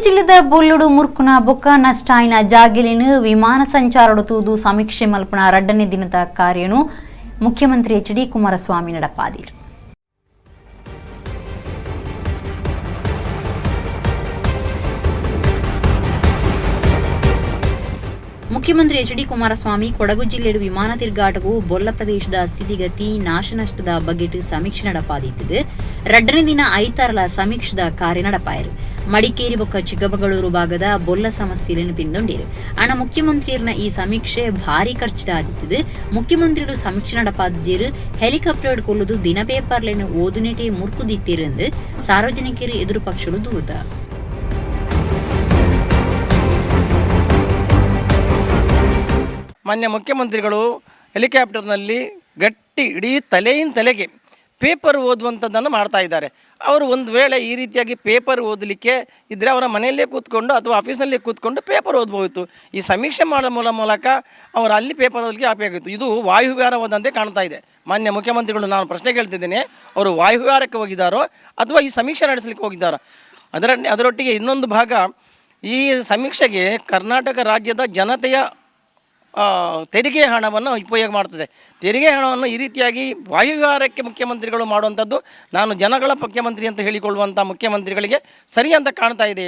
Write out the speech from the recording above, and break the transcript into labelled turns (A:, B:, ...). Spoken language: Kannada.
A: ಜಿಲ್ಲೆದ ಬೊಲ್ಲುಡು ಮುರ್ಕುನ ಬೊಕ್ಕ ನಷ್ಟ ಆಯ್ನ ಜಾಗಿಲಿನ ವಿಮಾನ ಸಂಚಾರಡು ತೂದು ಸಮೀಕ್ಷೆ ಮಲ್ಪನ 2ನೇ ದಿನದ ಕಾರ್ಯನು ಮುಖ್ಯಮಂತ್ರಿ ಎಚ್ ಡಿ ಕುಮಾರಸ್ವಾಮಿ ನಡಪಾದಿರು. ಮುಖ್ಯಮಂತ್ರಿ ಎಚ್ ಡಿ ಕುಮಾರಸ್ವಾಮಿ ಕೊಡಗು ಜಿಲ್ಲೆಯ ವಿಮಾನ ತಿರುಗಾಟವು ಬೊಲ್ಲ ಪ್ರದೇಶದ ಸ್ಥಿತಿಗತಿ ನಾಶನಷ್ಟದ ಬಗೆಟ್ ಸಮೀಕ್ಷೆ ನಡಪಾದಿತ್ತು. 2ನೇ ದಿನ ಐತಾರಲ ಸಮೀಕ್ಷೆದ ಕಾರ್ಯ ನಡಪಾಯರು. ಮಡಿಕೇರಿ ಬೊಕ್ಕ ಚಿಕ್ಕಮಗಳೂರು ಭಾಗದ ಬೊಲ್ಲ ಸಮಸ್ಯೆಯನ್ನು ಪಿಂದೊಂಡಿರು. ಅಣ್ಣ ಮುಖ್ಯಮಂತ್ರಿಯರ್ನ ಈ ಸಮೀಕ್ಷೆ ಭಾರಿ ಖರ್ಚದ ಆದಿತ್ತು. ಮುಖ್ಯಮಂತ್ರಿಗಳು ಸಮೀಕ್ಷೆ ನಡಪಾದಿರು. ಹೆಲಿಕಾಪ್ಟರ್ ಕೊಲ್ಲುದು ದಿನ ಪೇಪರ್ಲೆನ್ನು ಓದುನೆಟೆ ಮುರ್ಕುದಿತ್ತಿರೆಂದು ಸಾರ್ವಜನಿಕರು ಎದುರು ಪಕ್ಷಗಳು ದೂರದ.
B: ಮಾನ್ಯ ಮುಖ್ಯಮಂತ್ರಿಗಳು ಹೆಲಿಕಾಪ್ಟರ್ನಲ್ಲಿ ಗಟ್ಟಿ ಇಡೀ ತಲೆಯಿಂದ ತಲೆಗೆ ಪೇಪರ್ ಓದುವಂಥದ್ದನ್ನು ಮಾಡ್ತಾ ಇದ್ದಾರೆ. ಅವರು ಒಂದು ವೇಳೆ ಈ ರೀತಿಯಾಗಿ ಪೇಪರ್ ಓದಲಿಕ್ಕೆ ಇದ್ದರೆ ಅವರ ಮನೆಯಲ್ಲೇ ಕೂತ್ಕೊಂಡು ಅಥವಾ ಆಫೀಸಲ್ಲೇ ಕೂತ್ಕೊಂಡು ಪೇಪರ್ ಓದ್ಬೋಯಿತು. ಈ ಸಮೀಕ್ಷೆ ಮಾಡೋ ಮೂಲಕ ಅವರು ಅಲ್ಲಿ ಪೇಪರ್ ಓದಲಿಕ್ಕೆ ಆಗಬೇಕಾಗಿತ್ತು. ಇದು ವಾಯುವಿಹಾರವಾದಂತೆ ಕಾಣ್ತಾ ಇದೆ. ಮಾನ್ಯ ಮುಖ್ಯಮಂತ್ರಿಗಳು, ನಾನು ಪ್ರಶ್ನೆ ಕೇಳ್ತಿದ್ದೇನೆ, ಅವರು ವಾಯುವಿಹಾರಕ್ಕೆ ಹೋಗಿದ್ದಾರೋ ಅಥವಾ ಈ ಸಮೀಕ್ಷೆ ನಡೆಸಲಿಕ್ಕೆ ಹೋಗಿದ್ದಾರೋ? ಅದರೊಟ್ಟಿಗೆ ಇನ್ನೊಂದು ಭಾಗ, ಈ ಸಮೀಕ್ಷೆಗೆ ಕರ್ನಾಟಕ ರಾಜ್ಯದ ಜನತೆಯ ತೆರಿಗೆ ಹಣವನ್ನು ಉಪಯೋಗ ಮಾಡ್ತದೆ. ತೆರಿಗೆ ಹಣವನ್ನು ಈ ರೀತಿಯಾಗಿ ವಾಯುವಿಹಾರಕ್ಕೆ ಮುಖ್ಯಮಂತ್ರಿಗಳು ಮಾಡುವಂಥದ್ದು, ನಾನು ಜನಗಳ ಮುಖ್ಯಮಂತ್ರಿ ಅಂತ ಹೇಳಿಕೊಳ್ಳುವಂಥ ಮುಖ್ಯಮಂತ್ರಿಗಳಿಗೆ ಸರಿ ಅಂತ ಕಾಣ್ತಾ ಇದೆ.